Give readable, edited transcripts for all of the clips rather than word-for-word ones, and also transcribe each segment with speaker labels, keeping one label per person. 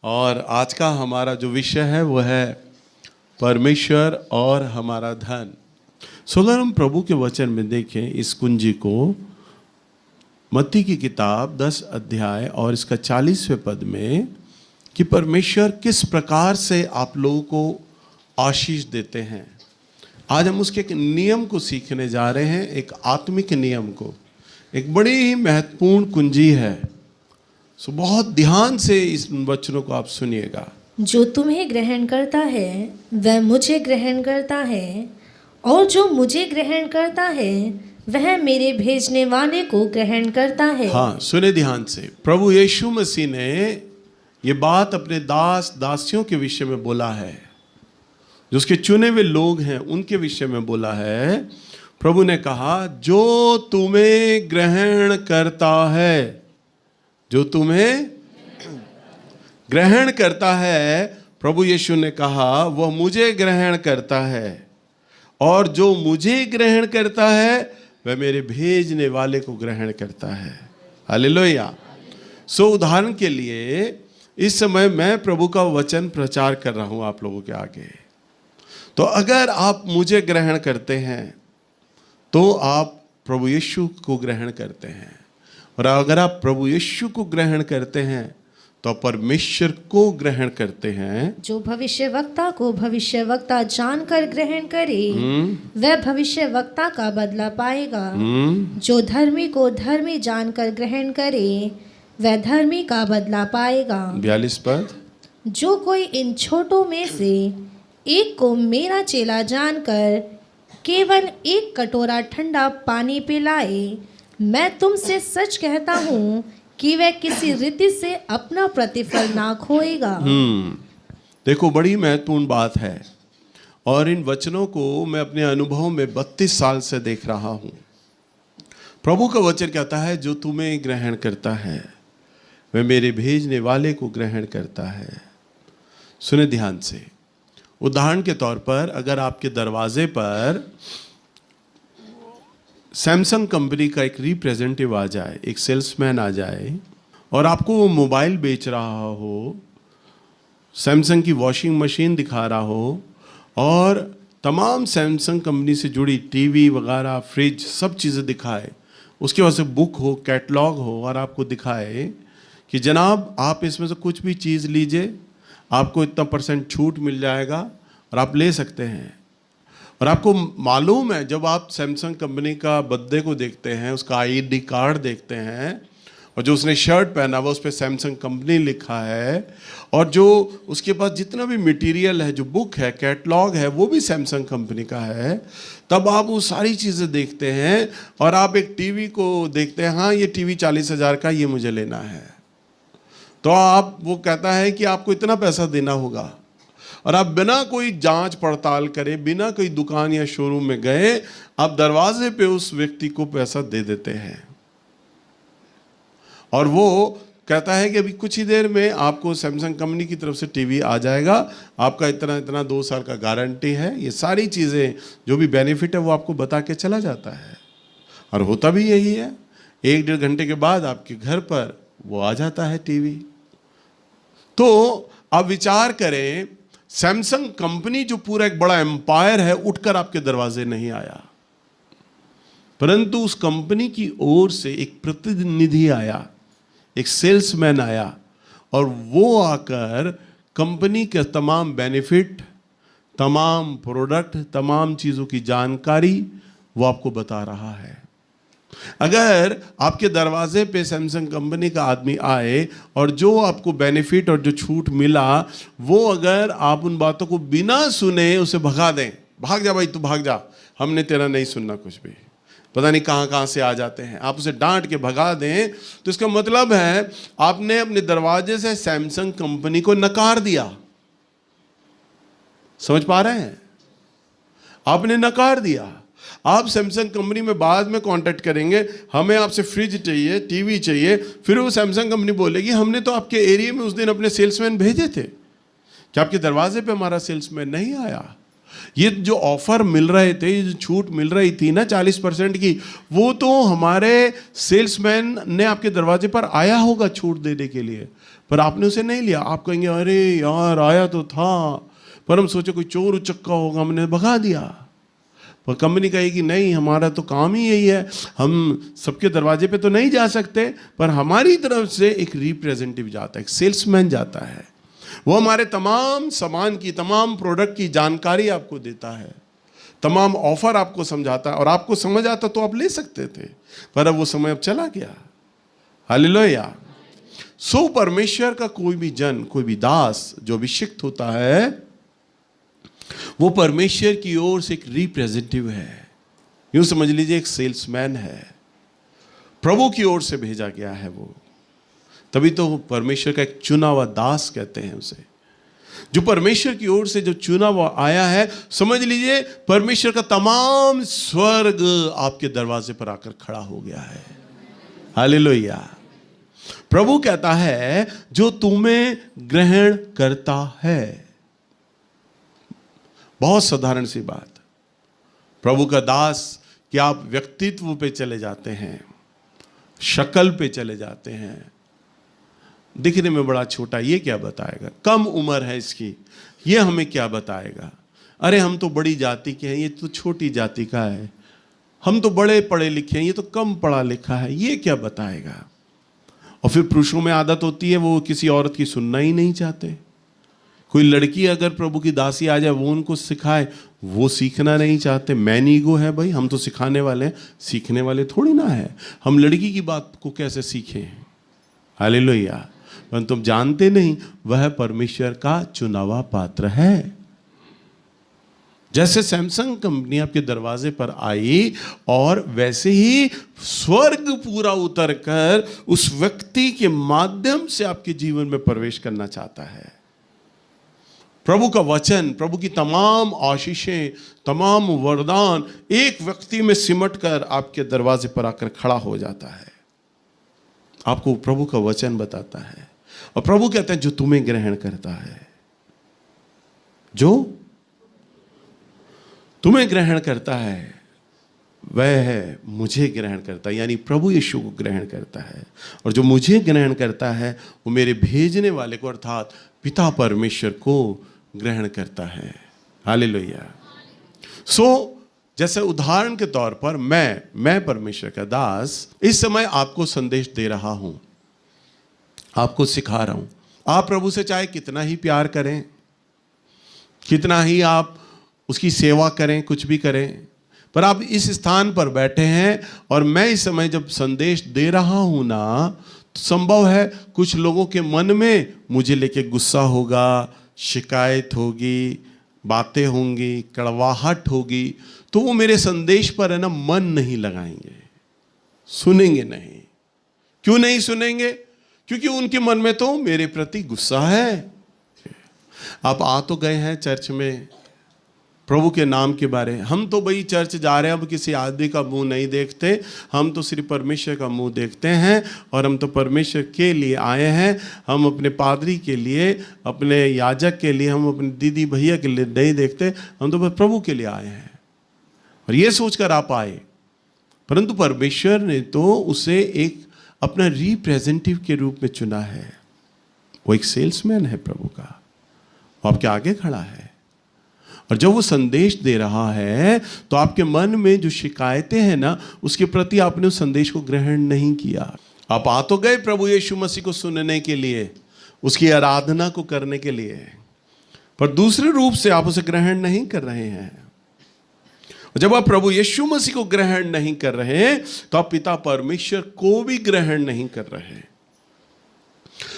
Speaker 1: और आज का हमारा जो विषय है वो है परमेश्वर और हमारा धन। सो अगर हम प्रभु के वचन में देखें इस कुंजी को, मत्ती की किताब 10 अध्याय और इसका 40वें पद में, कि परमेश्वर किस प्रकार से आप लोगों को आशीष देते हैं। आज हम उसके एक नियम को सीखने जा रहे हैं, एक आत्मिक नियम को। एक बड़ी ही महत्वपूर्ण कुंजी है। सो बहुत ध्यान से इस वचनों को आप सुनिएगा।
Speaker 2: जो तुम्हें ग्रहण करता है वह मुझे ग्रहण करता है, और जो मुझे ग्रहण करता है वह मेरे भेजने वाले को ग्रहण करता है।
Speaker 1: हाँ, सुने ध्यान से। प्रभु यीशु मसीह ने ये बात अपने दास दासियों के विषय में बोला है, जो उसके चुने हुए लोग हैं उनके विषय में बोला है। प्रभु ने कहा, जो तुम्हें ग्रहण करता है, जो तुम्हें ग्रहण करता है, प्रभु यीशु ने कहा, वह मुझे ग्रहण करता है, और जो मुझे ग्रहण करता है वह मेरे भेजने वाले को ग्रहण करता है। हालेलुया। सो उदाहरण के लिए इस समय मैं प्रभु का वचन प्रचार कर रहा हूं आप लोगों के आगे। तो अगर आप मुझे ग्रहण करते हैं तो आप प्रभु यीशु को ग्रहण करते हैं, और अगर आप प्रभु यीशु को ग्रहण करते हैं तो परमेश्वर को ग्रहण करते हैं।
Speaker 2: जो भविष्यवक्ता को भविष्यवक्ता जानकर ग्रहण करे वह भविष्यवक्ता का बदला पाएगा। जो धर्मी को धर्मी जानकर ग्रहण करे वह धर्मी का बदला पाएगा।
Speaker 1: 42 पद।
Speaker 2: जो कोई इन छोटों में से एक को मेरा चेला जानकर केवल एक कटोरा ठंडा पानी पिलाए, मैं तुमसे सच कहता हूँ कि वह किसी रीति से अपना प्रतिफल ना खोएगा।
Speaker 1: देखो, बड़ी महत्वपूर्ण बात है, और इन वचनों को मैं अपने अनुभव में 32 साल से देख रहा हूँ। प्रभु का वचन कहता है, जो तुम्हें ग्रहण करता है वह मेरे भेजने वाले को ग्रहण करता है। सुने ध्यान से। उदाहरण के तौर पर, अगर आपके दरवाजे पर सैमसंग कंपनी का एक रिप्रेजेंटेटिव आ जाए, एक सेल्समैन आ जाए, और आपको वो मोबाइल बेच रहा हो, सैमसंग की वॉशिंग मशीन दिखा रहा हो, और तमाम सैमसंग कंपनी से जुड़ी टीवी वगैरह, फ्रिज, सब चीज़ें दिखाए, उसके बाद से बुक हो, कैटलॉग हो, और आपको दिखाए कि जनाब आप इसमें से कुछ भी चीज़ लीजिए, आपको इतना % छूट मिल जाएगा और आप ले सकते हैं। और आपको मालूम है, जब आप सैमसंग कंपनी का बर्थडे को देखते हैं, उसका ID कार्ड देखते हैं, और जो उसने शर्ट पहना हुआ उस पर सैमसंग कंपनी लिखा है, और जो उसके पास जितना भी मटेरियल है, जो बुक है, कैटलॉग है, वो भी सैमसंग कंपनी का है, तब आप वो सारी चीज़ें देखते हैं, और आप एक टीवी को देखते हैं, हाँ ये टीवी 40,000 का, ये मुझे लेना है। तो आप, वो कहता है कि आपको इतना पैसा देना होगा, और आप बिना कोई जांच पड़ताल करे, बिना कोई दुकान या शोरूम में गए, आप दरवाजे पे उस व्यक्ति को पैसा दे देते हैं, और वो कहता है कि अभी कुछ ही देर में आपको सैमसंग कंपनी की तरफ से टीवी आ जाएगा, आपका इतना इतना 2 साल का गारंटी है, ये सारी चीज़ें जो भी बेनिफिट है वो आपको बता के चला जाता है। और होता भी यही है, 1-1.5 घंटे के बाद आपके घर पर वो आ जाता है टीवी। तो आप विचार करें, सैमसंग कंपनी जो पूरा एक बड़ा एम्पायर है, उठकर आपके दरवाजे नहीं आया, परंतु उस कंपनी की ओर से एक प्रतिनिधि आया, एक सेल्समैन आया, और वो आकर कंपनी के तमाम बेनिफिट, तमाम प्रोडक्ट, तमाम चीज़ों की जानकारी वो आपको बता रहा है। अगर आपके दरवाजे पे सैमसंग कंपनी का आदमी आए और जो आपको बेनिफिट और जो छूट मिला, वो अगर आप उन बातों को बिना सुने उसे भगा दें, भाग जा भाई तू भाग जा, हमने तेरा नहीं सुनना कुछ भी, पता नहीं कहाँ कहाँ से आ जाते हैं, आप उसे डांट के भगा दें, तो इसका मतलब है आपने अपने दरवाजे से सैमसंग कंपनी को नकार दिया। समझ पा रहे हैं? आपने नकार दिया। आप सैमसंग कंपनी में बाद में कांटेक्ट करेंगे, हमें आपसे फ्रिज चाहिए, टीवी चाहिए, फिर वो सैमसंग कंपनी बोलेगी, हमने तो आपके एरिया में उस दिन अपने सेल्समैन भेजे थे, क्या आपके दरवाजे पे हमारा सेल्समैन नहीं आया? ये जो ऑफर मिल रहे थे, ये जो छूट मिल रही थी ना 40% की, वो तो हमारे सेल्समैन ने आपके दरवाजे पर आया होगा छूट देने के लिए, पर आपने उसे नहीं लिया। आप कहेंगे अरे यार आया तो था, पर हम सोचे कोई चोर उचक्का होगा, हमने भगा दिया। पर कंपनी कहेगी नहीं, हमारा तो काम ही यही है, हम सबके दरवाजे पे तो नहीं जा सकते, पर हमारी तरफ से एक रिप्रेजेंटेटिव जाता है, एक सेल्समैन जाता है, वो हमारे तमाम सामान की, तमाम प्रोडक्ट की जानकारी आपको देता है, तमाम ऑफर आपको समझाता है, और आपको समझ आता तो आप ले सकते थे, पर अब वो समय अब चला गया। हालेलुया। सो परमेश्वर का कोई भी जन, कोई भी दास जो अभिषिक्त होता है, वो परमेश्वर की ओर से एक रिप्रेजेंटेटिव है। यूं समझ लीजिए एक सेल्समैन है, प्रभु की ओर से भेजा गया है वो। तभी तो परमेश्वर का एक चुना हुआ दास कहते हैं उसे। जो परमेश्वर की ओर से जो चुना हुआ आया है, समझ लीजिए परमेश्वर का तमाम स्वर्ग आपके दरवाजे पर आकर खड़ा हो गया है। हालेलुया। प्रभु कहता है जो तुम्हें ग्रहण करता है। बहुत साधारण सी बात, प्रभु का दास कि आप व्यक्तित्व पे चले जाते हैं, शक्ल पे चले जाते हैं, दिखने में बड़ा छोटा, ये क्या बताएगा, कम उम्र है इसकी, ये हमें क्या बताएगा, अरे हम तो बड़ी जाति के हैं, ये तो छोटी जाति का है, हम तो बड़े पढ़े लिखे हैं, ये तो कम पढ़ा लिखा है, ये क्या बताएगा। और फिर पुरुषों में आदत होती है वो किसी औरत की सुनना ही नहीं चाहते। कोई लड़की अगर प्रभु की दासी आ जाए, वो उनको सिखाए, वो सीखना नहीं चाहते। मैन ईगो है भाई, हम तो सिखाने वाले हैं, सीखने वाले थोड़ी ना है। हम लड़की की बात को कैसे सीखें। हालेलुया। पर तुम जानते नहीं वह परमेश्वर का चुनावा पात्र है। जैसे सैमसंग कंपनी आपके दरवाजे पर आई, और वैसे ही स्वर्ग पूरा उतरकर उस व्यक्ति के माध्यम से आपके जीवन में प्रवेश करना चाहता है। प्रभु का वचन, प्रभु की तमाम आशीषें, तमाम वरदान एक व्यक्ति में सिमट कर आपके दरवाजे पर आकर खड़ा हो जाता है। आपको प्रभु का वचन बताता है, और प्रभु कहते हैं जो तुम्हें ग्रहण करता है, जो तुम्हें ग्रहण करता है वह है मुझे ग्रहण करता है, यानी प्रभु यीशु को ग्रहण करता है। और जो मुझे ग्रहण करता है वो मेरे भेजने वाले को अर्थात पिता परमेश्वर को ग्रहण करता है। हालेलुया। सो जैसे उदाहरण के तौर पर मैं परमेश्वर का दास इस समय आपको संदेश दे रहा हूं, आपको सिखा रहा हूं। आप प्रभु से चाहे कितना ही प्यार करें, कितना ही आप उसकी सेवा करें, कुछ भी करें, पर आप इस स्थान पर बैठे हैं और मैं इस समय जब संदेश दे रहा हूं ना, तो संभव है कुछ लोगों के मन में मुझे लेके गुस्सा होगा, शिकायत होगी, बातें होंगी, कड़वाहट होगी, तो वो मेरे संदेश पर है ना मन नहीं लगाएंगे, सुनेंगे नहीं। क्यों नहीं सुनेंगे? क्योंकि उनके मन में तो मेरे प्रति गुस्सा है। आप आ तो गए हैं चर्च में प्रभु के नाम के बारे, हम तो भाई चर्च जा रहे हैं, अब किसी आदमी का मुंह नहीं देखते, हम तो सिर्फ परमेश्वर का मुंह देखते हैं, और हम तो परमेश्वर के लिए आए हैं। हम अपने पादरी के लिए, अपने याजक के लिए, हम अपने दीदी भैया के लिए नहीं देखते, हम तो बस प्रभु के लिए आए हैं। और ये सोचकर आप आए, परंतु परमेश्वर ने तो उसे एक अपना रिप्रेजेंटेटिव के रूप में चुना है। वो एक सेल्समैन है प्रभु का, वो आपके आगे खड़ा है, और जब वो संदेश दे रहा है तो आपके मन में जो शिकायतें हैं ना, उसके प्रति आपने उस संदेश को ग्रहण नहीं किया। आप आ तो गए प्रभु यीशु मसीह को सुनने के लिए, उसकी आराधना को करने के लिए, पर दूसरे रूप से आप उसे ग्रहण नहीं कर रहे हैं। और जब आप प्रभु यीशु मसीह को ग्रहण नहीं कर रहे तो आप पिता परमेश्वर को भी ग्रहण नहीं कर रहे।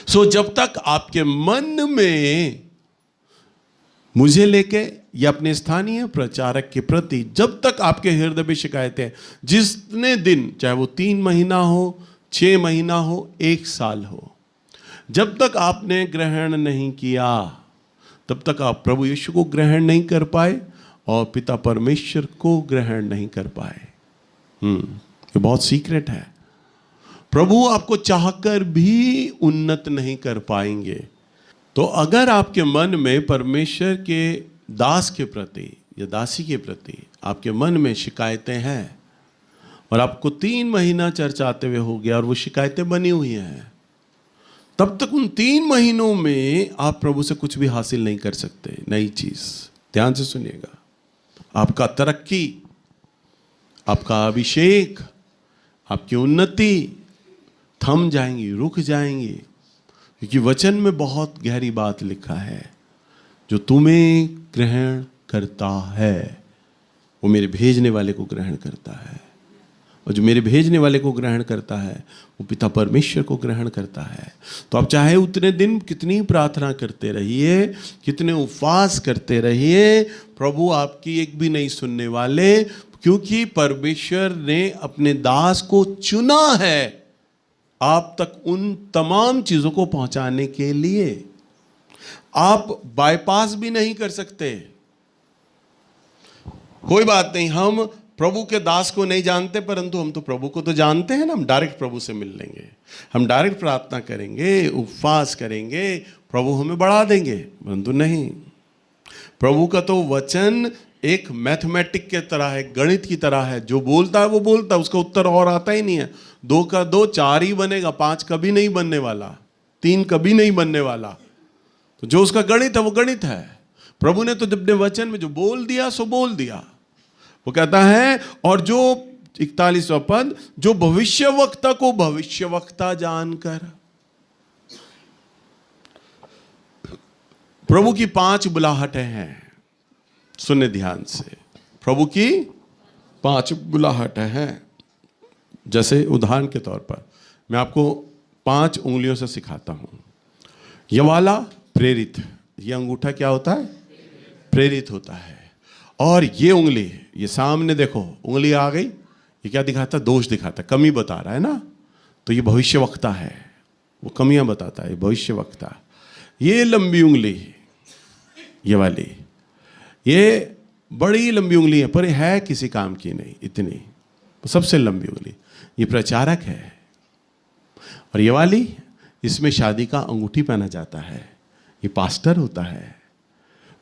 Speaker 1: सो जब तक आपके मन में मुझे लेके या अपने स्थानीय प्रचारक के प्रति जब तक आपके हृदय में शिकायतें, जितने दिन, चाहे वो 3 महीना हो, 6 महीना हो, 1 साल हो, जब तक आपने ग्रहण नहीं किया तब तक आप प्रभु यीशु को ग्रहण नहीं कर पाए और पिता परमेश्वर को ग्रहण नहीं कर पाए। ये बहुत सीक्रेट है। प्रभु आपको चाहकर भी उन्नत नहीं कर पाएंगे। तो अगर आपके मन में परमेश्वर के दास के प्रति या दासी के प्रति आपके मन में शिकायतें हैं और आपको 3 महीना चर्च आते हुए हो गया और वो शिकायतें बनी हुई हैं, तब तक उन 3 महीनों में आप प्रभु से कुछ भी हासिल नहीं कर सकते। नई चीज, ध्यान से सुनिएगा, आपका तरक्की, आपका अभिषेक, आपकी उन्नति थम जाएंगी, रुक जाएंगी, क्योंकि वचन में बहुत गहरी बात लिखा है, जो तुम्हें ग्रहण करता है वो मेरे भेजने वाले को ग्रहण करता है, और जो मेरे भेजने वाले को ग्रहण करता है वो पिता परमेश्वर को ग्रहण करता है। तो आप चाहे उतने दिन कितनी प्रार्थना करते रहिए, कितने उपवास करते रहिए, प्रभु आपकी एक भी नहीं सुनने वाले, क्योंकि परमेश्वर ने अपने दास को चुना है आप तक उन तमाम चीजों को पहुंचाने के लिए। आप बाईपास भी नहीं कर सकते। कोई बात नहीं, हम प्रभु के दास को नहीं जानते, परंतु हम तो प्रभु को तो जानते हैं ना। हम डायरेक्ट प्रभु से मिल लेंगे, हम डायरेक्ट प्रार्थना करेंगे, उपवास करेंगे, प्रभु हमें बढ़ा देंगे। परंतु नहीं, प्रभु का तो वचन एक मैथमेटिक के तरह है, गणित की तरह है। जो बोलता है वो बोलता है, उसका उत्तर और आता ही नहीं है। 2 का 2 4 ही बनेगा, 5 कभी नहीं बनने वाला, 3 कभी नहीं बनने वाला। तो जो उसका गणित है वो गणित है। प्रभु ने तो अपने वचन में जो बोल दिया सो बोल दिया। वो कहता है, और जो 41वां पद, जो भविष्यवक्ता को भविष्यवक्ता जानकर। प्रभु की 5 बुलाहटें हैं, सुने ध्यान से। प्रभु की 5 बुलाहटें हैं। जैसे उदाहरण के तौर पर मैं आपको 5 उंगलियों से सिखाता हूं। ये वाला प्रेरित, ये अंगूठा क्या होता है? प्रेरित होता है। और ये उंगली, ये सामने देखो उंगली आ गई, ये क्या दिखाता है? दोष दिखाता है, कमी बता रहा है ना। तो ये भविष्यवक्ता है, वो कमियां बताता है, भविष्यवक्ता। ये लंबी उंगली, ये वाली, ये बड़ी लंबी उंगली है, पर है किसी काम की नहीं, इतनी सबसे लंबी उंगली, ये प्रचारक है। और ये वाली, इसमें शादी का अंगूठी पहना जाता है, ये पास्टर होता है।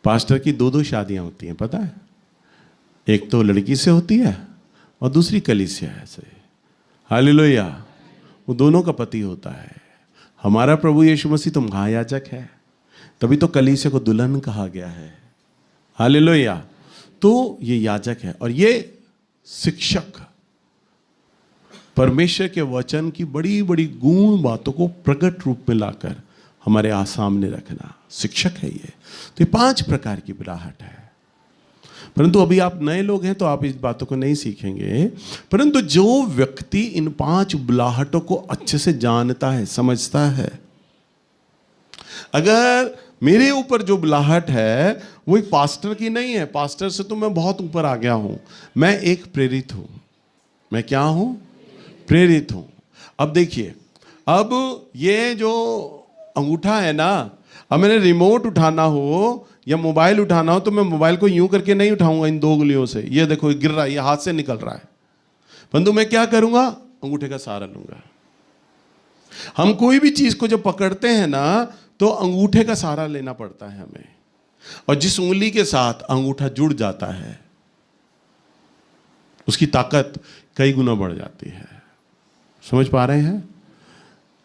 Speaker 1: पास्टर की 2 शादियां होती हैं, पता है? एक तो लड़की से होती है और दूसरी कलीसिया से। हालेलुया, वो दोनों का पति होता है। हमारा प्रभु यीशु मसीह तो महायाजक है, तभी तो कलीसिया को दुल्हन कहा गया है। हालेलुया। तो ये याजक है और ये शिक्षक, परमेश्वर के वचन की बड़ी बड़ी गूढ़ बातों को प्रकट रूप में लाकर हमारे सामने रखना, शिक्षक है ये। तो ये 5 प्रकार की बुलाहट है। परंतु अभी आप नए लोग हैं तो आप इस बातों को नहीं सीखेंगे। परंतु जो व्यक्ति इन 5 बुलाहटों को अच्छे से जानता है, समझता है, अगर मेरे ऊपर जो बुलाहट है वो एक पास्टर की नहीं है, पास्टर से तो मैं बहुत ऊपर आ गया हूं, मैं एक प्रेरित हूं। मैं क्या हूं? प्रेरित हूं। अब देखिए, अब ये जो अंगूठा है ना, अब मैंने रिमोट उठाना हो या मोबाइल उठाना हो तो मैं मोबाइल को यूं करके नहीं उठाऊंगा इन 2 उंगलियों से। ये देखो गिर रहा है, ये हाथ से निकल रहा है। परंतु मैं क्या करूंगा? अंगूठे का सहारा लूंगा। हम कोई भी चीज को जब पकड़ते हैं ना तो अंगूठे का सहारा लेना पड़ता है हमें। और जिस उंगली के साथ अंगूठा जुड़ जाता है उसकी ताकत कई गुना बढ़ जाती है। समझ पा रहे हैं?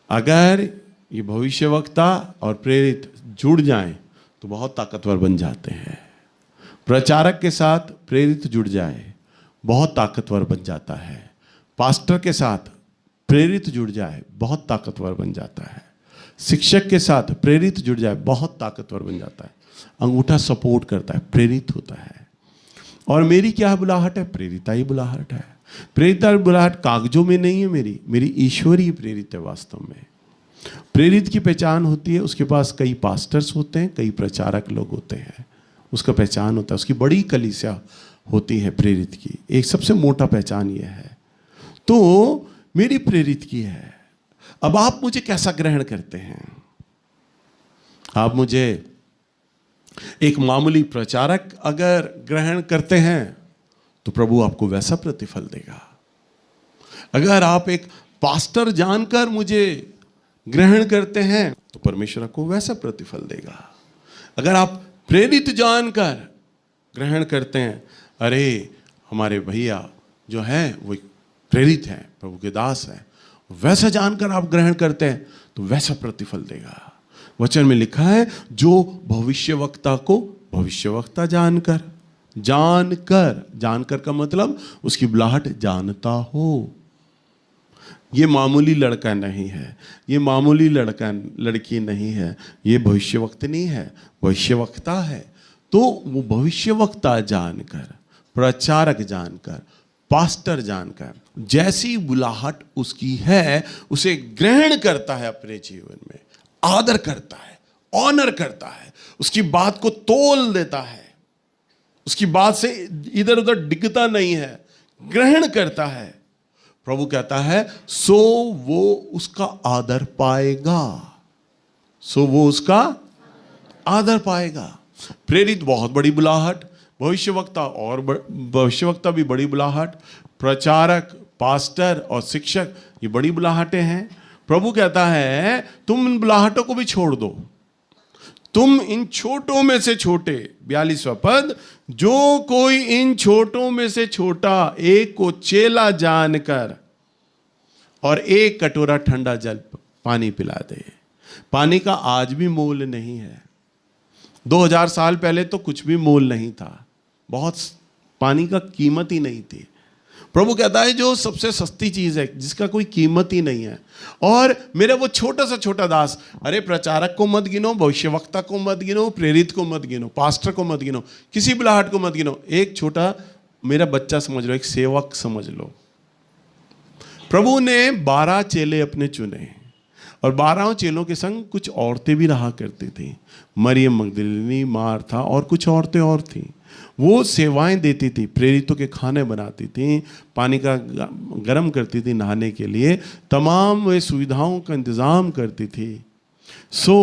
Speaker 1: अगर ये भविष्यवक्ता और प्रेरित जुड़ जाएं तो बहुत ताकतवर बन जाते हैं। प्रचारक के साथ प्रेरित जुड़ जाए बहुत ताकतवर बन जाता है। पास्टर के साथ प्रेरित जुड़ जाए बहुत ताकतवर बन जाता है। शिक्षक के साथ प्रेरित जुड़ जाए बहुत ताकतवर बन जाता है। अंगूठा सपोर्ट करता है, प्रेरित होता है। और मेरी क्या बुलाहट है? प्रेरिताई बुलाहट है। प्रेरिताई बुलाहट कागजों में नहीं है, मेरी ईश्वरीय प्रेरित है। वास्तव में प्रेरित की पहचान होती है, उसके पास कई पास्टर्स होते हैं, कई प्रचारक लोग होते हैं, उसका पहचान होता है, उसकी बड़ी कलीसिया होती है प्रेरित की। एक सबसे मोटा पहचान यह है। तो मेरी प्रेरित की है। अब आप मुझे कैसा ग्रहण करते हैं? आप मुझे एक मामूली प्रचारक अगर ग्रहण करते हैं तो प्रभु आपको वैसा प्रतिफल देगा। अगर आप एक पास्टर जानकर मुझे ग्रहण करते हैं तो परमेश्वर आपको वैसा प्रतिफल देगा। अगर आप प्रेरित जानकर ग्रहण करते हैं, अरे हमारे भैया जो हैं वो प्रेरित हैं, प्रभु के दास हैं, वैसा जानकर आप ग्रहण करते हैं तो वैसा प्रतिफल देगा। वचन में लिखा है, जो भविष्यवक्ता को भविष्यवक्ता जानकर, जानकर का मतलब उसकी बुलाहट जानता हो। ये मामूली लड़का नहीं है, ये मामूली लड़की नहीं है, ये भविष्यवक्तनी है, भविष्यवक्ता है। तो वो भविष्यवक्ता जानकर, प्रचारक जानकर, पास्टर जानकर, जैसी बुलाहट उसकी है उसे ग्रहण करता है, अपने जीवन में आदर करता है, ऑनर करता है, उसकी बात को तोल देता है, उसकी बात से इधर उधर डिगता नहीं है, ग्रहण करता है। प्रभु कहता है सो वो उसका आदर पाएगा, सो वो उसका आदर पाएगा। प्रेरित बहुत बड़ी बुलाहट, भविष्यवक्ता भी बड़ी बुलाहट, प्रचारक, पास्टर और शिक्षक ये बड़ी बुलाहटें हैं। प्रभु कहता है तुम इन बुलाहटों को भी छोड़ दो, तुम इन छोटों में से छोटे, 42वां पद, जो कोई इन छोटों में से छोटा एक को चेला जानकर और एक कटोरा ठंडा जल पानी पिला दे। पानी का आज भी मोल नहीं है, 2000 साल पहले तो कुछ भी मोल नहीं था, बहुत पानी का कीमत ही नहीं थी। प्रभु कहता है जो सबसे सस्ती चीज है, जिसका कोई कीमत ही नहीं है, और मेरा वो छोटा सा छोटा दास, अरे प्रचारक को मत गिनो, भविष्यवक्ता को मत गिनो, प्रेरित को मत गिनो, पास्टर को मत गिनो, किसी बुलाहट को मत गिनो, एक छोटा मेरा बच्चा समझ लो, एक सेवक समझ लो। प्रभु ने 12 चेले अपने चुने और 12 चेलों के संग कुछ औरतें भी रहा करती थी, मरियम मगदलीनी, मार्था और कुछ औरतें और थीं। वो सेवाएं देती थी, प्रेरितों के खाने बनाती थी, पानी का गर्म करती थी नहाने के लिए, तमाम वे सुविधाओं का इंतजाम करती थी। सो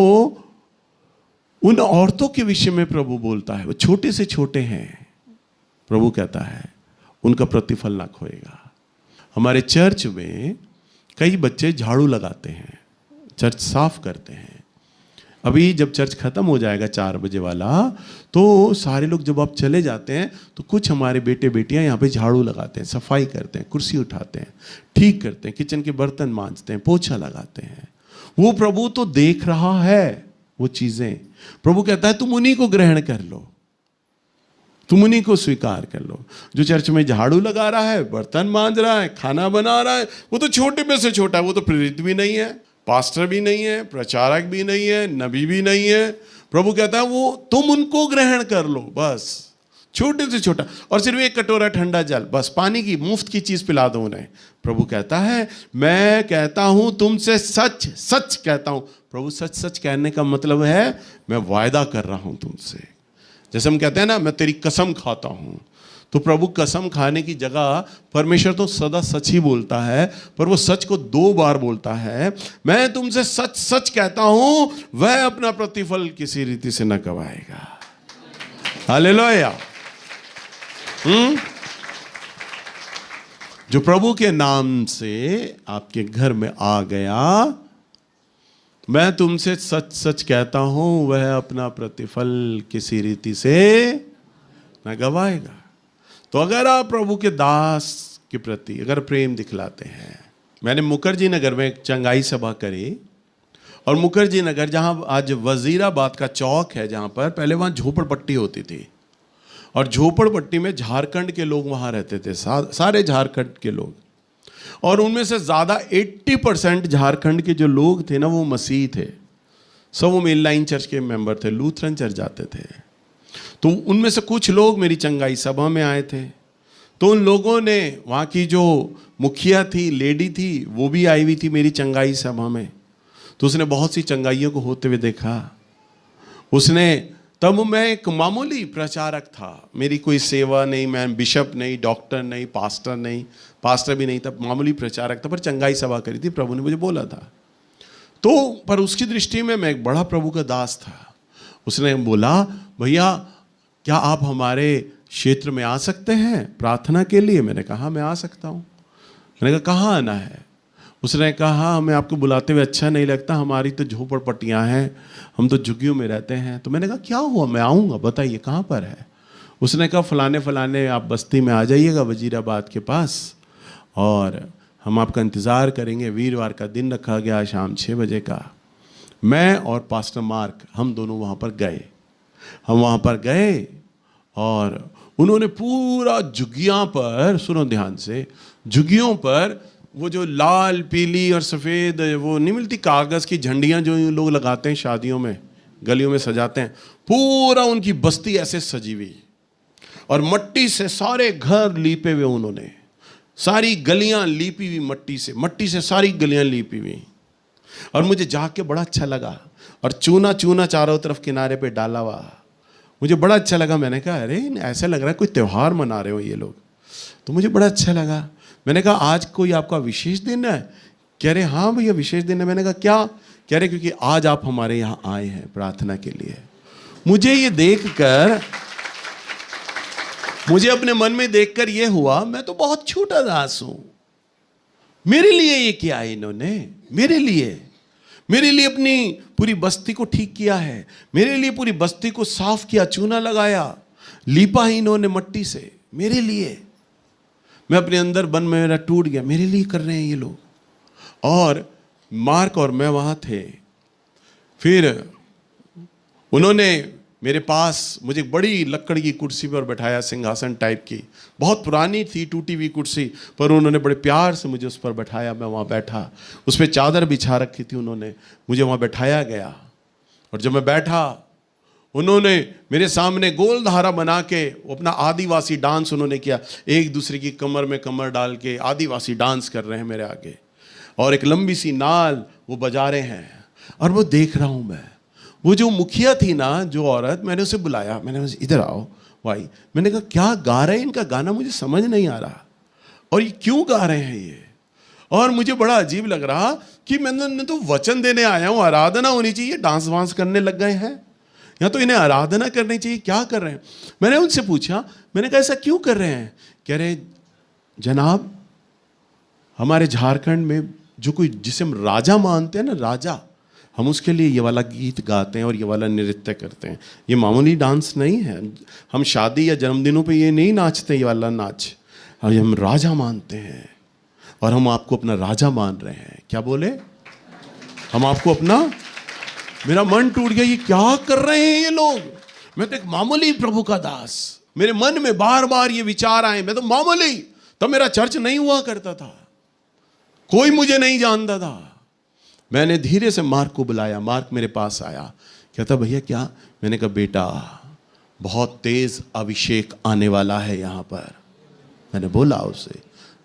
Speaker 1: उन औरतों के विषय में प्रभु बोलता है, वो छोटे से छोटे हैं, प्रभु कहता है उनका प्रतिफल ना खोएगा। हमारे चर्च में कई बच्चे झाड़ू लगाते हैं, चर्च साफ करते हैं। अभी जब चर्च खत्म हो जाएगा 4 बजे वाला, तो सारे लोग जब आप चले जाते हैं तो कुछ हमारे बेटे बेटियां यहाँ पे झाड़ू लगाते हैं, सफाई करते हैं, कुर्सी उठाते हैं, ठीक करते हैं, किचन के बर्तन मांजते हैं, पोछा लगाते हैं। वो प्रभु तो देख रहा है वो चीजें। प्रभु कहता है तुम उन्हीं को ग्रहण कर लो, तुम उन्हीं को स्वीकार कर लो। जो चर्च में झाड़ू लगा रहा है, बर्तन मांज रहा है, खाना बना रहा है, वो तो छोटे में से छोटा है, वो तो प्रेरित भी नहीं है, पास्टर भी नहीं है, प्रचारक भी नहीं है, नबी भी नहीं है। प्रभु कहता है वो तुम उनको ग्रहण कर लो, बस छोटे से छोटा, और सिर्फ एक कटोरा ठंडा जल, बस पानी की मुफ्त की चीज पिला दो उन्हें। प्रभु कहता है मैं कहता हूं तुमसे सच सच कहता हूं। प्रभु सच सच कहने का मतलब है मैं वायदा कर रहा हूं तुमसे। जैसे हम कहते हैं ना मैं तेरी कसम खाता हूं, तो प्रभु कसम खाने की जगह परमेश्वर तो सदा सच ही बोलता है, पर वो सच को 2 बार बोलता है। मैं तुमसे सच सच कहता हूं वह अपना प्रतिफल किसी रीति से न गवाएगा। हालेलुया। जो प्रभु के नाम से आपके घर में आ गया, मैं तुमसे सच सच कहता हूं वह अपना प्रतिफल किसी रीति से न गवाएगा। तो अगर आप प्रभु के दास के प्रति अगर प्रेम दिखलाते हैं, मैंने मुखर्जी नगर में एक चंगाई सभा करी, और मुखर्जी नगर जहां आज वजीराबाद का चौक है, जहां पर पहले वहां झोपड़पट्टी होती थी, और झोपड़पट्टी में झारखंड के लोग वहां रहते थे, सारे झारखंड के लोग, और उनमें से ज़्यादा 80% झारखंड के जो लोग थे ना वो मसीह थे, सब वो मेन लाइन चर्च के मेंबर थे, लूथरन चर्च जाते थे। तो उनमें से कुछ लोग मेरी चंगाई सभा में आए थे, तो उन लोगों ने, वहाँ की जो मुखिया थी, लेडी थी, वो भी आई हुई थी मेरी चंगाई सभा में। तो उसने बहुत सी चंगाइयों को होते हुए देखा। उसने, तब मैं एक मामूली प्रचारक था, मेरी कोई सेवा नहीं, मैं बिशप नहीं, डॉक्टर नहीं, पास्टर नहीं, पास्टर भी नहीं था, मामूली प्रचारक था, पर चंगाई सभा करी थी, प्रभु ने मुझे बोला था। तो पर उसकी दृष्टि में मैं एक बड़ा प्रभु का दास था। उसने बोला भैया क्या आप हमारे क्षेत्र में आ सकते हैं प्रार्थना के लिए? मैंने कहा मैं आ सकता हूँ। मैंने कहा कहाँ आना है? उसने कहा हमें आपको बुलाते हुए अच्छा नहीं लगता, हमारी तो झोपड़पट्टियाँ हैं, हम तो झुग्गियों में रहते हैं। तो मैंने कहा क्या हुआ, मैं आऊँगा, बताइए कहाँ पर है? उसने कहा फलाने फलाने आप बस्ती में आ जाइएगा वजीराबाद के पास और हम आपका इंतज़ार करेंगे। वीरवार का दिन रखा गया, शाम 6 बजे का। मैं और पास्टर मार्क हम दोनों वहाँ पर गए। हम वहाँ पर गए और उन्होंने पूरा झुग्गियाँ पर, सुनो ध्यान से, झुग्गियों पर वो जो लाल पीली और सफ़ेद वो नहीं मिलती कागज़ की झंडियाँ जो लोग लगाते हैं शादियों में, गलियों में सजाते हैं, पूरा उनकी बस्ती ऐसे सजी हुई और मट्टी से सारे घर लीपे हुए उन्होंने, सारी गलियां लीपी हुई मट्टी से सारी गलियां लीपी हुई। और मुझे जाके बड़ा अच्छा लगा और चूना चूना चारों तरफ किनारे पे डाला हुआ, मुझे बड़ा अच्छा लगा। मैंने कहा अरे ऐसा लग रहा है कोई त्यौहार मना रहे हो ये लोग, तो मुझे बड़ा अच्छा लगा। मैंने कहा आज कोई आपका विशेष दिन है? कह रहे हाँ भैया विशेष दिन है। मैंने कहा क्या? कह रहे क्योंकि आज आप हमारे यहाँ आए हैं प्रार्थना के लिए। मुझे ये देखकर, मुझे अपने मन में देखकर ये हुआ मैं तो बहुत छोटा दास हूं, मेरे लिए ये किया है इन्होंने, मेरे लिए अपनी पूरी बस्ती को ठीक किया है, मेरे लिए पूरी बस्ती को साफ किया, चूना लगाया, लीपा ही इन्होंने मट्टी से, मेरे लिए। मैं अपने अंदर मन में मेरा टूट गया, मेरे लिए कर रहे हैं ये लोग। और मार्क और मैं वहाँ थे। फिर उन्होंने मेरे पास मुझे बड़ी लकड़ी की कुर्सी पर बैठाया, सिंहासन टाइप की, बहुत पुरानी थी, टूटी हुई कुर्सी, पर उन्होंने बड़े प्यार से मुझे उस पर बैठाया। मैं वहाँ बैठा, उस पर चादर बिछा रखी थी उन्होंने, मुझे वहाँ बैठाया गया। और जब मैं बैठा उन्होंने मेरे सामने गोल धारा बना के अपना आदिवासी डांस उन्होंने किया, एक दूसरे की कमर में कमर डाल के आदिवासी डांस कर रहे हैं मेरे आगे, और एक लंबी सी नाल वो बजा रहे हैं। और वो देख रहा हूँ मैं, वो जो मुखिया थी ना, जो औरत, मैंने उसे बुलाया, मैंने उसे इधर आओ भाई। मैंने कहा क्या गा रहे हैं, इनका गाना मुझे समझ नहीं आ रहा और ये क्यों गा रहे हैं ये। और मुझे बड़ा अजीब लग रहा कि मैं तो वचन देने आया हूँ, आराधना होनी चाहिए, डांस वांस करने लग गए हैं, या तो इन्हें आराधना करनी चाहिए, क्या कर रहे हैं। मैंने उनसे पूछा, मैंने कहा ऐसा क्यों कर रहे हैं? कह रहे जनाब हमारे झारखंड में जो कोई जिसे हम राजा मानते हैं ना, राजा, हम उसके लिए ये वाला गीत गाते हैं और ये वाला नृत्य करते हैं। ये मामूली डांस नहीं है, हम शादी या जन्मदिनों पे ये नहीं नाचते ये वाला नाच, हम राजा मानते हैं और हम आपको अपना राजा मान रहे हैं। क्या बोले? हम आपको अपना। मेरा मन टूट गया, ये क्या कर रहे हैं ये लोग। मैं तो एक मामूली प्रभु का दास, मेरे मन में बार बार ये विचार आए, मैं तो मामूली, तब मेरा चर्च नहीं हुआ करता था, कोई मुझे नहीं जानता था। मैंने धीरे से मार्क को बुलाया, मार्क मेरे पास आया, कहता भैया क्या? मैंने कहा बेटा बहुत तेज अभिषेक आने वाला है यहाँ पर। मैंने बोला उसे,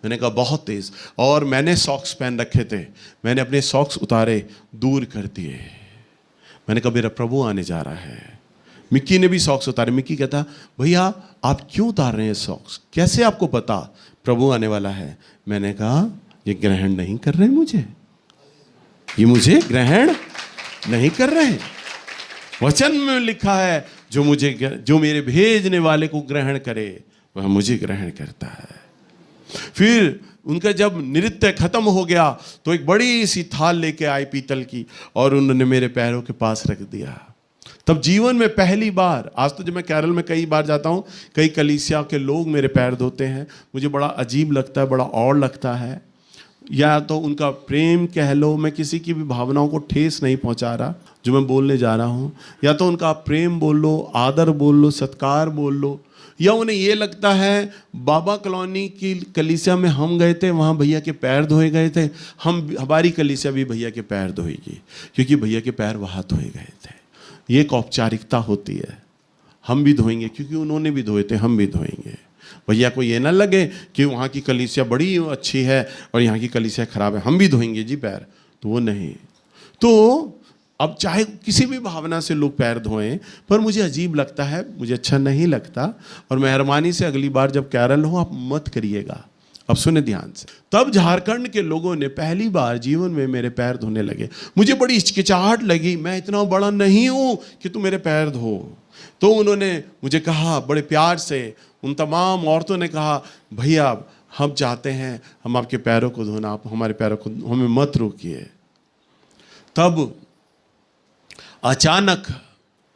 Speaker 1: मैंने कहा बहुत तेज। और मैंने सॉक्स पहन रखे थे, मैंने अपने सॉक्स उतारे, दूर कर दिए। मैंने कहा मेरा प्रभु आने जा रहा है। मिक्की ने भी सॉक्स उतारे। मिक्की कहता भैया आप क्यों उतार रहे हैं सॉक्स, कैसे आपको पता प्रभु आने वाला है? मैंने कहा ये ग्रहण नहीं कर रहे मुझे, ये मुझे ग्रहण नहीं कर रहे। वचन में लिखा है जो मेरे भेजने वाले को ग्रहण करे वह मुझे ग्रहण करता है। फिर उनका जब नृत्य खत्म हो गया तो एक बड़ी सी थाल लेके आए पीतल की और उन्होंने मेरे पैरों के पास रख दिया। तब जीवन में पहली बार, आज तो जब मैं केरल में कई बार जाता हूँ, कई कलीसिया के लोग मेरे पैर धोते हैं, मुझे बड़ा अजीब लगता है, बड़ा और लगता है। या तो उनका प्रेम कह लो, मैं किसी की भी भावनाओं को ठेस नहीं पहुंचा रहा जो मैं बोलने जा रहा हूं, या तो उनका प्रेम बोल लो, आदर बोल लो, सत्कार बोल लो, या उन्हें ये लगता है बाबा कॉलोनी की कलीसिया में हम गए थे, वहाँ भैया के पैर धोए गए थे, हमारी कलीसिया भी भैया के पैर धोएगी क्योंकि भैया के पैर वहाँ धोए गए थे। ये एक औपचारिकता होती है, हम भी धोएंगे क्योंकि उन्होंने भी धोए थे, हम भी धोएंगे। भैया को ये ना लगे कि वहाँ की कलीसिया बड़ी अच्छी है और यहाँ की कलीसिया खराब है, हम भी धोएंगे जी पैर, तो वो नहीं। तो अब चाहे किसी भी भावना से लोग पैर धोएं, पर मुझे अजीब लगता है, मुझे अच्छा नहीं लगता। और मेहरबानी से अगली बार जब केरल हो आप मत करिएगा। अब सुने ध्यान से। तब झारखंड के लोगों ने पहली बार जीवन में मेरे पैर धोने लगे। मुझे बड़ी हिचकिचाहट लगी, मैं इतना बड़ा नहीं हूँ कि तू मेरे पैर धो। तो उन्होंने मुझे कहा बड़े प्यार से, उन तमाम औरतों ने कहा भैया हम चाहते हैं हम आपके पैरों को धोना, आप हमारे पैरों को, हमें मत रोकिए। तब अचानक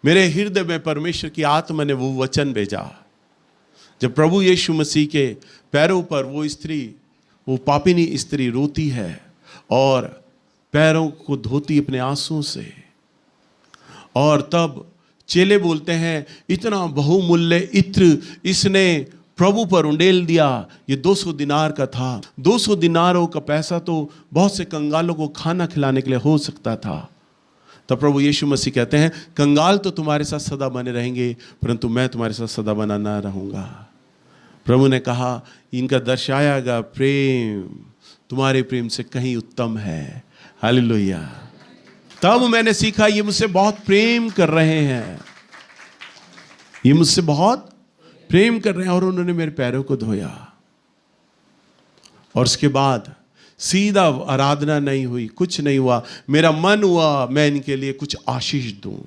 Speaker 1: मेरे हृदय में परमेश्वर की आत्मा ने वो वचन भेजा, जब प्रभु यीशु मसीह के पैरों पर वो पापिनी स्त्री रोती है और पैरों को धोती अपने आंसुओं से, और तब चेले बोलते हैं इतना बहुमूल्य इत्र इसने प्रभु पर उंडेल दिया। ये 200 दिनार का था। 200 दिनारों का पैसा तो बहुत से कंगालों को खाना खिलाने के लिए हो सकता था। तब प्रभु यीशु मसीह कहते हैं कंगाल तो तुम्हारे साथ सदा बने रहेंगे, परंतु मैं तुम्हारे साथ सदा बना ना रहूँगा। प्रभु ने कहा इनका दर्शाया गया प्रेम तुम्हारे प्रेम से कहीं उत्तम है। हालेलुया। तब मैंने सीखा ये मुझसे बहुत प्रेम कर रहे हैं, ये मुझसे बहुत प्रेम कर रहे हैं। और उन्होंने मेरे पैरों को धोया और उसके बाद सीधा आराधना नहीं हुई, कुछ नहीं हुआ। मेरा मन हुआ मैं इनके लिए कुछ आशीष दूं,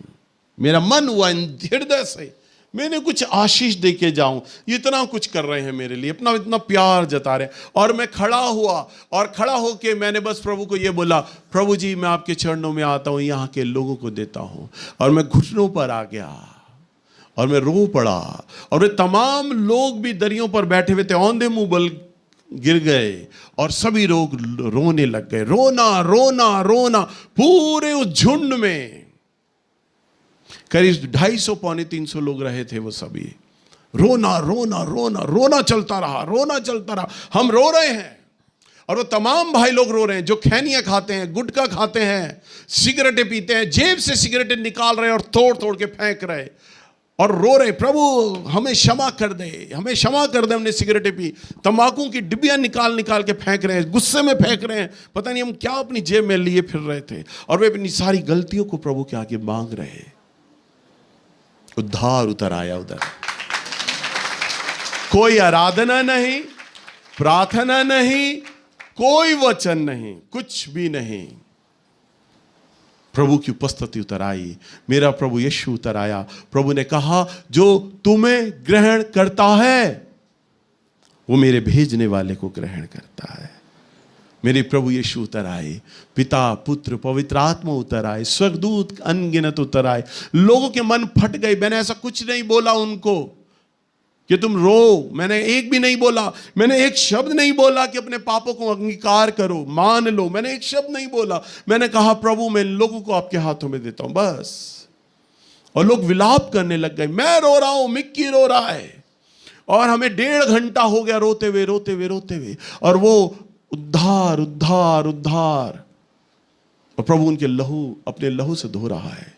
Speaker 1: मेरा मन हुआ हृदय से मैंने कुछ आशीष दे के जाऊं। इतना कुछ कर रहे हैं मेरे लिए, अपना इतना प्यार जता रहे हैं। और मैं खड़ा हुआ और खड़ा होके मैंने बस प्रभु को ये बोला, प्रभु जी मैं आपके चरणों में आता हूं, यहाँ के लोगों को देता हूं। और मैं घुटनों पर आ गया और मैं रो पड़ा। और वे तमाम लोग भी दरियों पर बैठे हुए थे, औंधे मुंह बल गिर गए और सभी लोग रोने लग गए। रोना रोना रोना, पूरे उस झुंड में करीब 250 पौने 300 लोग रहे थे। वो सभी रोना रोना रोना रोना चलता रहा, रोना चलता रहा। हम रो रहे हैं और वो तमाम भाई लोग रो रहे हैं जो खैनियां खाते हैं, गुटखा खाते हैं, सिगरेटें पीते हैं, जेब से सिगरेटें निकाल रहे हैं और तोड़ तोड़ के फेंक रहे और रो रहे, प्रभु हमें क्षमा कर दे, हमें क्षमा कर दे, हमने सिगरेटें पी। तंबाकू की डिब्बियां निकाल निकाल के फेंक रहे हैं, गुस्से में फेंक रहे हैं, पता नहीं हम क्या अपनी जेब में लिए फिर रहे थे। और वे अपनी सारी गलतियों को प्रभु के आगे मांग रहे। उद्धार उतर आया उधर। कोई आराधना नहीं, प्रार्थना नहीं, कोई वचन नहीं, कुछ भी नहीं। प्रभु की उपस्थिति उतर आई, मेरा प्रभु यीशु उतर आया। प्रभु ने कहा जो तुम्हें ग्रहण करता है वो मेरे भेजने वाले को ग्रहण करता है। मेरे प्रभु यीशु उतर आए, पिता पुत्र पवित्र आत्मा उतर आए, स्वर्गदूत अनगिनत उतर आए। लोगों के मन फट गए। मैंने ऐसा कुछ नहीं बोला उनको कि तुम रो, मैंने एक भी नहीं बोला। मैंने एक शब्द नहीं बोला कि अपने पापों को अंगीकार करो, मान लो। मैंने एक शब्द नहीं बोला। मैंने कहा प्रभु मैं लोगों को आपके हाथों में देता हूं, बस। और लोग विलाप करने लग गए, मैं रो रहा हूं, मिक्की रो रहा है। और हमें 1.5 घंटा हो गया रोते हुए रोते हुए रोते हुए। और वो उद्धार उद्धार उद्धार, और प्रभु उनके अपने लहू से धो रहा है।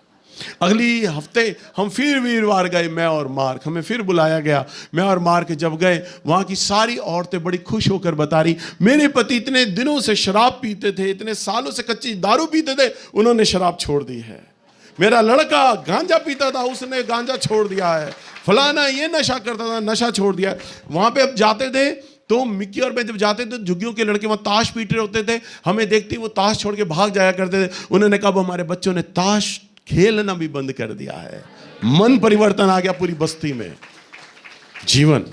Speaker 1: अगली हफ्ते हम फिर वीरवार गए, मैं और मार्क, हमें फिर बुलाया गया। मैं और मार्क जब गए, वहां की सारी औरतें बड़ी खुश होकर बता रही, मेरे पति इतने दिनों से शराब पीते थे, इतने सालों से कच्ची दारू पीते थे, उन्होंने शराब छोड़ दी है। मेरा लड़का गांजा पीता था, उसने गांजा छोड़ दिया है। फलाना ये नशा करता था, नशा छोड़ दिया है। वहां पे अब जाते थे तो मिक्की और मैं जब जाते थे, झुग्गियों के लड़के वहां ताश पीट रहे होते थे, हमें देखते वो ताश छोड़ के भाग जाया करते थे। उन्होंने कहा हमारे बच्चों ने ताश खेलना भी बंद कर दिया है। मन परिवर्तन आ गया पूरी बस्ती में। जीवन,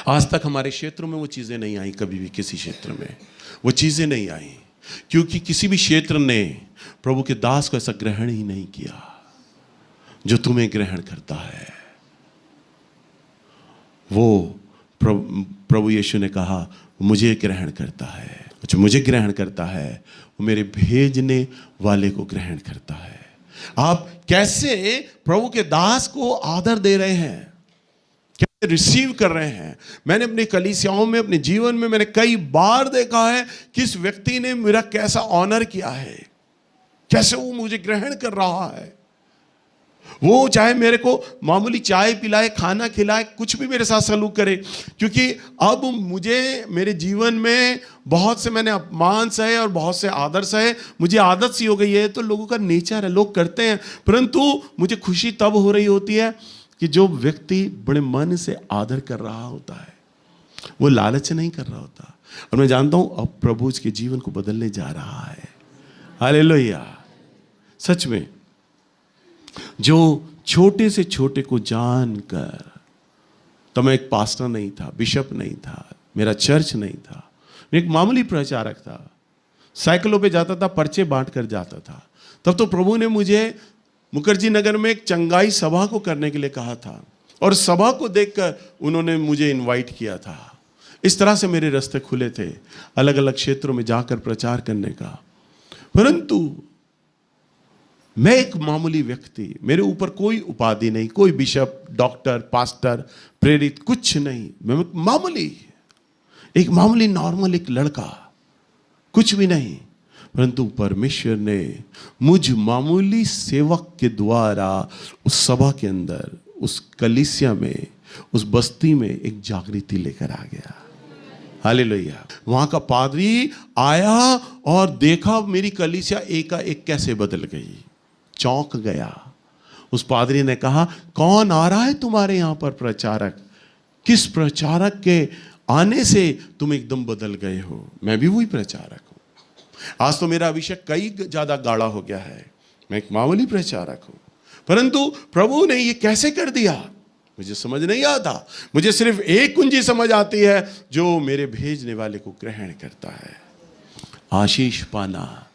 Speaker 1: आज तक हमारे क्षेत्रों में वो चीजें नहीं आई, कभी भी किसी क्षेत्र में वो चीजें नहीं आई, क्योंकि किसी भी क्षेत्र ने प्रभु के दास को ऐसा ग्रहण ही नहीं किया जो तुम्हें ग्रहण करता है। वो प्रभु यीशु ने कहा मुझे ग्रहण करता है, जो मुझे ग्रहण करता है वो मेरे भेजने वाले को ग्रहण करता है। आप कैसे प्रभु के दास को आदर दे रहे हैं, कैसे रिसीव कर रहे हैं। मैंने अपनी कलीसियाओं में, अपने जीवन में मैंने कई बार देखा है किस व्यक्ति ने मेरा कैसा ऑनर किया है, कैसे वो मुझे ग्रहण कर रहा है। वो चाहे मेरे को मामूली चाय पिलाए, खाना खिलाए, कुछ भी मेरे साथ सलूक करे, क्योंकि अब मुझे मेरे जीवन में बहुत से मैंने अपमान सहे और बहुत से आदर सहे। मुझे आदत सी हो गई है, तो लोगों का नेचर है, लोग करते हैं। परंतु मुझे खुशी तब हो रही होती है कि जो व्यक्ति बड़े मन से आदर कर रहा होता है, वो लालच नहीं कर रहा होता। और मैं जानता हूं अब प्रभु उसके जीवन को बदलने जा रहा है। हालेलुया। सच में जो छोटे से छोटे को जानकर, तो मैं एक पास्टर नहीं था, बिशप नहीं था, मेरा चर्च नहीं था, मैं एक मामूली प्रचारक था, साइकिलों पे जाता था, पर्चे बांट कर जाता था। तब तो प्रभु ने मुझे मुखर्जी नगर में एक चंगाई सभा को करने के लिए कहा था, और सभा को देखकर उन्होंने मुझे इनवाइट किया था। इस तरह से मेरे रास्ते खुले थे अलग अलग क्षेत्रों में जाकर प्रचार करने का। परंतु मैं एक मामूली व्यक्ति, मेरे ऊपर कोई उपाधि नहीं, कोई बिशप, डॉक्टर, पास्टर, प्रेरित, कुछ नहीं। मैं एक मामूली नॉर्मल एक लड़का, कुछ भी नहीं। परंतु परमेश्वर ने मुझ मामूली सेवक के द्वारा उस सभा के अंदर, उस कलीसिया में, उस बस्ती में एक जागृति लेकर आ गया। हालेलुया। वहां का पादरी आया और देखा मेरी कलीसिया एकाएक कैसे बदल गई, चौंक गया। उस पादरी ने कहा, कौन आ रहा है तुम्हारे यहां पर प्रचारक? किस प्रचारक के आने से तुम एकदम बदल गए हो? मैं भी वही प्रचारक हूं। आज तो मेरा अभिषेक कई ज्यादा गाढ़ा हो गया है, मैं एक मामूली प्रचारक हूं। परंतु प्रभु ने ये कैसे कर दिया मुझे समझ नहीं आता। मुझे सिर्फ एक कुंजी समझ आती है, जो मेरे भेजने वाले को ग्रहण करता है। आशीष पाना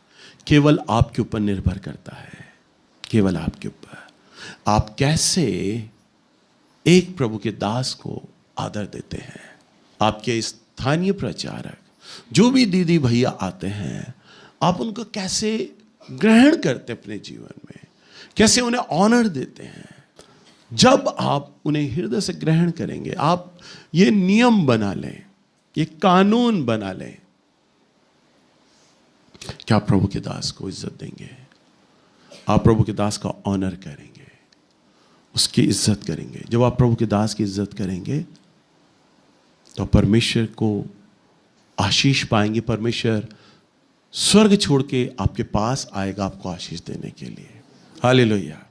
Speaker 1: केवल आपके ऊपर निर्भर करता है, केवल आपके ऊपर। आप कैसे एक प्रभु के दास को आदर देते हैं। आपके स्थानीय प्रचारक, जो भी दीदी भैया आते हैं, आप उनको कैसे ग्रहण करते अपने जीवन में, कैसे उन्हें ऑनर देते हैं। जब आप उन्हें हृदय से ग्रहण करेंगे, आप ये नियम बना लें, ये कानून बना लें कि आप प्रभु के दास को इज्जत देंगे, आप प्रभु के दास का ऑनर करेंगे, उसकी इज्जत करेंगे। जब आप प्रभु के दास की इज्जत करेंगे तो परमेश्वर को आशीष पाएंगे। परमेश्वर स्वर्ग छोड़ के आपके पास आएगा आपको आशीष देने के लिए। हालेलुया।